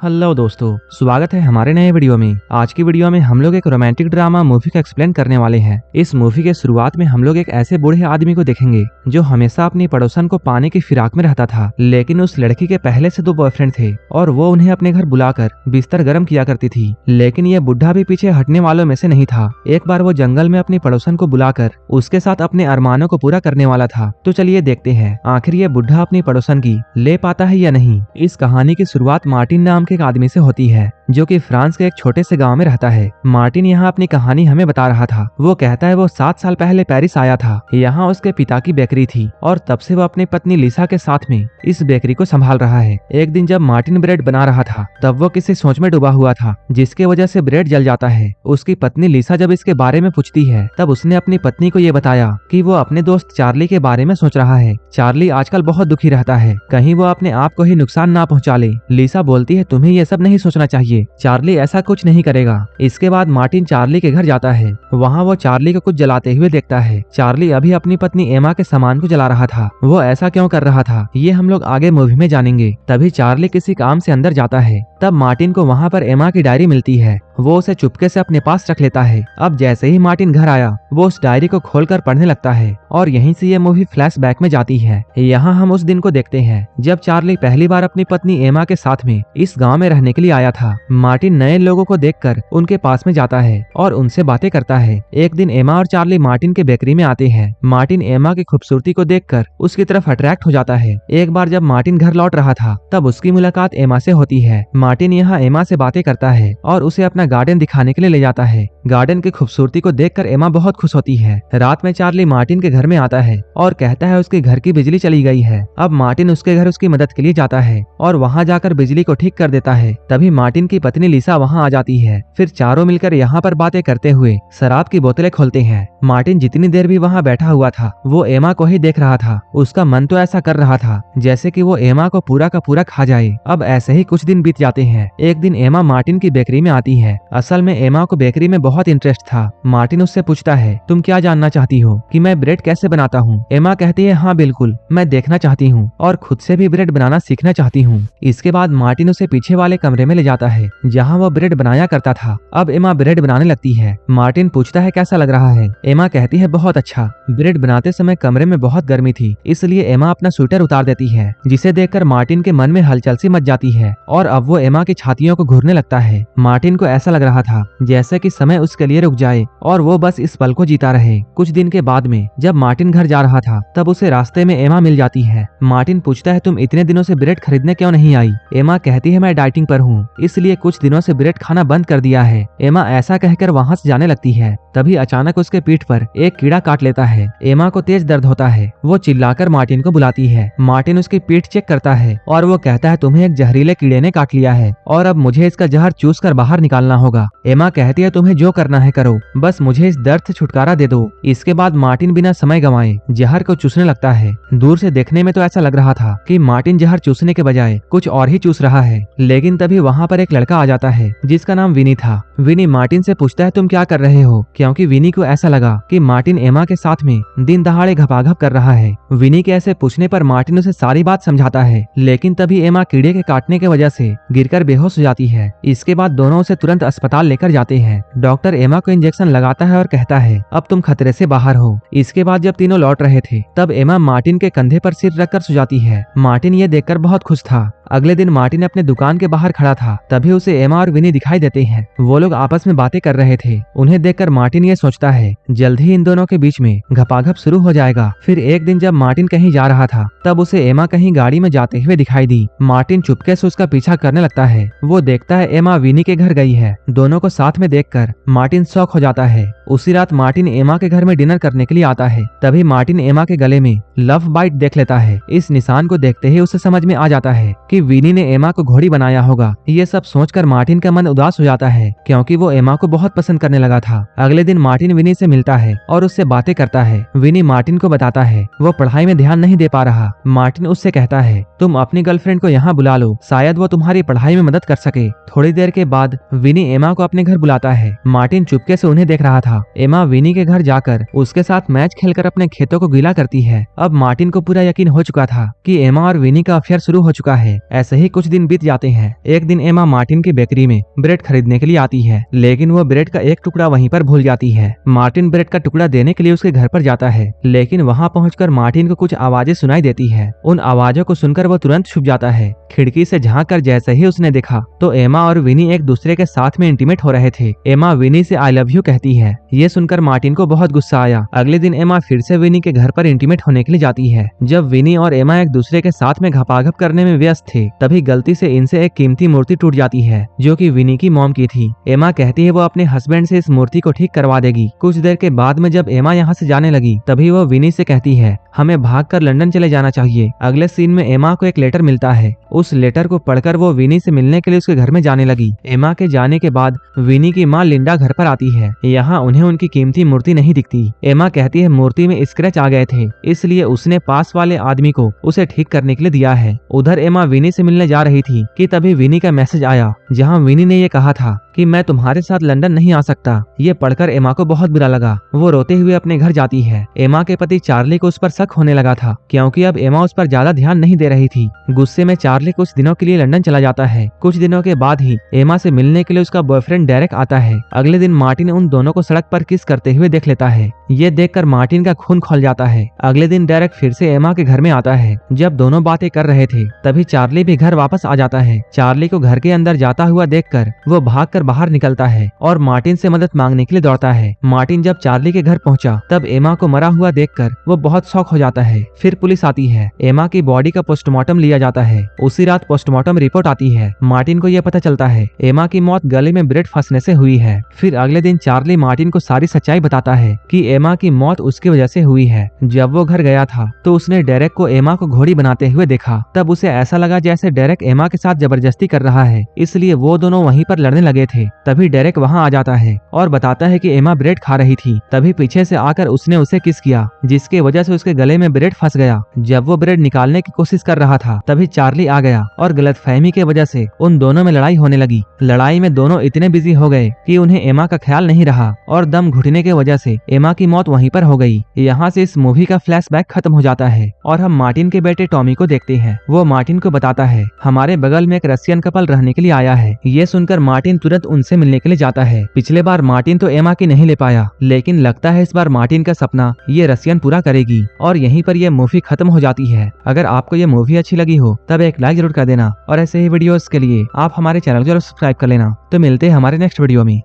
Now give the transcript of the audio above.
Hello दोस्तों, स्वागत है हमारे नए वीडियो में। आज की वीडियो में हम लोग एक रोमांटिक ड्रामा मूवी का एक्सप्लेन करने वाले हैं। इस मूवी के शुरुआत में हम लोग एक ऐसे बूढ़े आदमी को देखेंगे जो हमेशा अपनी पड़ोसन को पाने की फिराक में रहता था, लेकिन उस लड़की के पहले से 2 बॉयफ्रेंड थे और वो उन्हें अपने घर बुलाकर बिस्तर गर्म किया करती थी। लेकिन ये बुढ़ा भी पीछे हटने वालों में से नहीं था। एक बार वो जंगल में अपनी पड़ोसन को बुलाकर उसके साथ अपने अरमानों को पूरा करने वाला था। तो चलिए देखते हैं आखिर ये बुढ़ा अपनी पड़ोसन की ले पाता है या नहीं। इस कहानी की शुरुआत मार्टिन नाम के एक आदमी से होती है जो कि फ्रांस के एक छोटे से गांव में रहता है। मार्टिन यहाँ अपनी कहानी हमें बता रहा था। वो कहता है वो 7 साल पहले पेरिस आया था। यहाँ उसके पिता की बेकरी थी और तब से वो अपनी पत्नी लिसा के साथ में इस बेकरी को संभाल रहा है। एक दिन जब मार्टिन ब्रेड बना रहा था तब वो किसी सोच में डूबा हुआ था जिसके वजह से ब्रेड जल जाता है। उसकी पत्नी लिसा जब इसके बारे में पूछती है तब उसने अपनी पत्नी को ये बताया कि वो अपने दोस्त चार्ली के बारे में सोच रहा है। चार्ली आजकल बहुत दुखी रहता है, कहीं वो अपने आप को ही नुकसान ना पहुँचा ले। लिसा बोलती है तुम्हें ये सब नहीं सोचना चाहिए, चार्ली ऐसा कुछ नहीं करेगा। इसके बाद मार्टिन चार्ली के घर जाता है। वहाँ वो चार्ली को कुछ जलाते हुए देखता है। चार्ली अभी अपनी पत्नी एमा के सामान को जला रहा था। वो ऐसा क्यों कर रहा था ये हम लोग आगे मूवी में जानेंगे। तभी चार्ली किसी काम से अंदर जाता है। तब मार्टिन को वहाँ पर एमा की डायरी मिलती है। वो उसे चुपके से अपने पास रख लेता है। अब जैसे ही मार्टिन घर आया वो उस डायरी को खोलकर पढ़ने लगता है और यहीं से ये मूवी फ्लैशबैक में जाती है। यहाँ हम उस दिन को देखते हैं जब चार्ली पहली बार अपनी पत्नी एमा के साथ में इस गांव में रहने के लिए आया था। मार्टिन नए लोगों को देखकर उनके पास में जाता है और उनसे बातें करता है। एक दिन एमा और चार्ली मार्टिन के बेकरी में आते हैं। मार्टिन एमा की खूबसूरती को देखकर उसकी तरफ अट्रैक्ट हो जाता है। एक बार जब मार्टिन घर लौट रहा था तब उसकी मुलाकात एमा से होती है। मार्टिन यहाँ एमा से बातें करता है और उसे अपना गार्डन दिखाने के लिए ले जाता है। गार्डन की खूबसूरती को देखकर एमा बहुत खुश होती है। रात में चार्ली मार्टिन के घर में आता है और कहता है उसके घर की बिजली चली गई है। अब मार्टिन उसके घर उसकी मदद के लिए जाता है और वहाँ जाकर बिजली को ठीक कर देता है। तभी मार्टिन की पत्नी लिसा वहाँ आ जाती है। फिर चारों मिलकर यहाँ पर बातें करते हुए शराब की बोतलें खोलते हैं। मार्टिन जितनी देर भी वहाँ बैठा हुआ था वो एमा को ही देख रहा था। उसका मन तो ऐसा कर रहा था जैसे कि वो एमा को पूरा का पूरा खा जाए। अब ऐसे ही कुछ दिन बीत जाते हैं। एक दिन एमा मार्टिन की बेकरी में आती है। असल में एमा को बेकरी में बहुत इंटरेस्ट था। मार्टिन उससे पूछता है तुम क्या जानना चाहती हो कि मैं ब्रेड कैसे बनाता हूँ। एमा कहती है हाँ बिल्कुल, मैं देखना चाहती हूँ और खुद से भी ब्रेड बनाना सीखना चाहती हूँ। इसके बाद मार्टिन उसे पीछे वाले कमरे में ले जाता है जहाँ वो ब्रेड बनाया करता था। अब एमा ब्रेड बनाने लगती है। मार्टिन पूछता है कैसा लग रहा है। एमा कहती है बहुत अच्छा। ब्रेड बनाते समय कमरे में बहुत गर्मी थी इसलिए एमा अपना स्वेटर उतार देती है, जिसे देखकर मार्टिन के मन में हलचल सी मच जाती है और अब वो एमा की छातियों को घूरने लगता है। मार्टिन को ऐसा लग रहा था जैसे कि समय उसके लिए रुक जाए और वो बस इस पल को जीता रहे। कुछ दिन के बाद में जब मार्टिन घर जा रहा था तब उसे रास्ते में एमा मिल जाती है। मार्टिन पूछता है तुम इतने दिनों से ब्रेड खरीदने क्यों नहीं आई। एमा कहती है मैं डाइटिंग पर हूँ इसलिए कुछ दिनों से ब्रेड खाना बंद कर दिया है। एमा ऐसा कहकर वहाँ से जाने लगती है। तभी अचानक उसके पीठ पर एक कीड़ा काट लेता है। एमा को तेज दर्द होता है। वो चिल्लाकर मार्टिन को बुलाती है। मार्टिन उसकी पीठ चेक करता है और वो कहता है तुम्हें एक जहरीले कीड़े ने काट लिया है और अब मुझे इसका जहर चूस कर बाहर निकालना होगा। एमा कहती है तुम्हें जो करना है करो, बस मुझे इस दर्द से छुटकारा दे दो। इसके बाद मार्टिन बिना समय गंवाए जहर को चूसने लगता है। दूर से देखने में तो ऐसा लग रहा था कि मार्टिन जहर चूसने के बजाय कुछ और ही चूस रहा है, लेकिन तभी वहाँ पर एक लड़का आ जाता है जिसका नाम विनी था। विनी मार्टिन से पूछता है तुम क्या कर रहे हो, क्योंकि विनी को ऐसा लगा कि मार्टिन एमा के साथ में दिन दहाड़े घपाघप कर रहा है। विनी के ऐसे पूछने पर मार्टिन उसे सारी बात समझाता है, लेकिन तभी एमा कीड़े के काटने की वजह से गिरकर बेहोश हो जाती है। इसके बाद दोनों उसे तुरंत अस्पताल लेकर जाते हैं। डॉक्टर एमा को इंजेक्शन लगाता है और कहता है अब तुम खतरे से बाहर हो। इसके बाद जब तीनों लौट रहे थे तब एमा मार्टिन के कंधे पर सिर रखकर सो जाती है। मार्टिन ये देखकर बहुत खुश था। अगले दिन मार्टिन अपने दुकान के बाहर खड़ा था, तभी उसे एमा और विनी दिखाई देते हैं। वो लोग आपस में बातें कर रहे थे। उन्हें देखकर मार्टिन ये सोचता है जल्द ही इन दोनों के बीच में घपाघप शुरू हो जाएगा। फिर एक दिन जब मार्टिन कहीं जा रहा था तब उसे एमा कहीं गाड़ी में जाते हुए दिखाई दी। मार्टिन चुपके से उसका पीछा करने लगता है। वो देखता है एमा विनी के घर गई है। दोनों को साथ में देखकर मार्टिन शॉक हो जाता है। उसी रात मार्टिन एमा के घर में डिनर करने के लिए आता है। तभी मार्टिन एमा के गले में लव बाइट देख लेता है। इस निशान को देखते ही उसे समझ में आ जाता है कि विनी ने एमा को घोड़ी बनाया होगा। ये सब सोचकर मार्टिन का मन उदास हो जाता है क्योंकि वो एमा को बहुत पसंद करने लगा था। अगले दिन मार्टिन विनी से मिलता है और उससे बातें करता है। विनी मार्टिन को बताता है वो पढ़ाई में ध्यान नहीं दे पा रहा। मार्टिन उससे कहता है तुम अपनी गर्लफ्रेंड को यहाँ बुला लो, शायद वो तुम्हारी पढ़ाई में मदद कर सके। थोड़ी देर के बाद विनी एमा को अपने घर बुलाता है। मार्टिन चुपके से उन्हें देख रहा था। एमा विनी के घर जाकर उसके साथ मैच खेलकर अपने खेतों को गीला करती है। अब मार्टिन को पूरा यकीन हो चुका था कि एमा और विनी का अफेयर शुरू हो चुका है। ऐसे ही कुछ दिन बीत जाते हैं। एक दिन एमा मार्टिन की बेकरी में ब्रेड खरीदने के लिए आती है, लेकिन वो ब्रेड का एक टुकड़ा वहीं पर भूल जाती है। मार्टिन ब्रेड का टुकड़ा देने के लिए उसके घर पर जाता है, लेकिन वहाँ पहुंचकर मार्टिन को कुछ आवाजें सुनाई देती है। उन आवाजों को सुनकर वो तुरंत छुप जाता है। खिड़की से झांक कर जैसे ही उसने देखा तो एमा और विनी एक दूसरे के साथ में इंटीमेट हो रहे थे। एमा विनी से आई लव यू कहती है। ये सुनकर मार्टिन को बहुत गुस्सा आया। अगले दिन एमा फिर से विनी के घर पर इंटीमेट होने के लिए जाती है। जब विनी और एमा एक दूसरे के साथ में घपाघप करने में व्यस्त थे, तभी गलती से इनसे एक कीमती मूर्ति टूट जाती है, जो कि विनी की मॉम की थी। एमा कहती है वो अपने हस्बैंड से इस मूर्ति को ठीक करवा देगी। कुछ देर के बाद में जब एमा यहाँ से जाने लगी, तभी वो विनी से कहती है हमें भागकर लंदन चले जाना चाहिए। अगले सीन में एमा को एक लेटर मिलता है। उस लेटर को पढ़कर वो विनी से मिलने के लिए उसके घर में जाने लगी। एमा के जाने के बाद विनी की माँ लिंडा घर पर आती है। यहाँ उन्हें उनकी कीमती मूर्ति नहीं दिखती। एमा कहती है मूर्ति में स्क्रैच आ गए थे, इसलिए उसने पास वाले आदमी को उसे ठीक करने के लिए दिया है। उधर एमा विनी से मिलने जा रही थी कि तभी विनी का मैसेज आया, जहाँ विनी ने ये कहा था कि मैं तुम्हारे साथ लंदन नहीं आ सकता। ये पढ़कर एमा को बहुत बुरा लगा। वो रोते हुए अपने घर जाती है। एमा के पति चार्ली को उस पर शक होने लगा था, क्योंकि अब एमा उस पर ज्यादा ध्यान नहीं दे रही थी। गुस्से में चार्ली कुछ दिनों के लिए लंदन चला जाता है। कुछ दिनों के बाद ही एमा से मिलने के लिए उसका बॉयफ्रेंड डेरेक आता है। अगले दिन मार्टिन उन दोनों को सड़क पर किस करते हुए देख लेता है। ये देखकर मार्टिन का खून खौल जाता है। अगले दिन डेरेक फिर से एमा के घर में आता है। जब दोनों बातें कर रहे थे, तभी चार्ली भी घर वापस आ जाता है। चार्ली को घर के अंदर जाता हुआ देखकर वो भागकर बाहर निकलता है और मार्टिन से मदद मांगने के लिए दौड़ता है। मार्टिन जब चार्ली के घर पहुंचा, तब एमा को मरा हुआ देखकर वो बहुत शॉक हो जाता है। फिर पुलिस आती है। एमा की बॉडी का पोस्टमार्टम लिया जाता है। उसी रात पोस्टमार्टम रिपोर्ट आती है। मार्टिन को यह पता चलता है एमा की मौत गले में ब्रेड फंसने से हुई है। फिर अगले दिन चार्ली मार्टिन को सारी सच्चाई बताता है कि एमा की मौत उसकी वजह से हुई है। जब वो घर गया था तो उसने डेरेक को एमा को घोड़ी बनाते हुए देखा। तब उसे ऐसा लगा जैसे डेरेक एमा के साथ जबरदस्ती कर रहा है, इसलिए वो दोनों वहीं पर लड़ने लगे थे। तभी डेरेक वहाँ आ जाता है और बताता है कि एमा ब्रेड खा रही थी। तभी पीछे से आकर उसने उसे किस किया, जिसके वजह से उसके गले में ब्रेड फंस गया। जब वो ब्रेड निकालने की कोशिश कर रहा था, तभी चार्ली आ गया और गलतफहमी के वजह से उन दोनों में लड़ाई होने लगी। लड़ाई में दोनों इतने बिजी हो गए कि उन्हें एमा का ख्याल नहीं रहा और दम घुटने के वजह से एमा की मौत वहीं पर हो गई। यहाँ से इस मूवी का फ्लैशबैक खत्म हो जाता है और हम मार्टिन के बेटे टॉमी को देखते हैं। वो मार्टिन को बताता है हमारे बगल में एक रशियन कपल रहने के लिए आया है। ये सुनकर मार्टिन तुरंत उनसे मिलने के लिए जाता है। पिछले बार मार्टिन तो एमा की नहीं ले पाया, लेकिन लगता है इस बार मार्टिन का सपना ये रशियन पूरा करेगी और यहीं पर ये मूवी खत्म हो जाती है। अगर आपको ये मूवी अच्छी लगी हो तब एक लाइक जरूर कर देना और ऐसे ही वीडियोस के लिए आप हमारे चैनल को जरूर सब्सक्राइब कर लेना। तो मिलते हैं हमारे नेक्स्ट वीडियो में।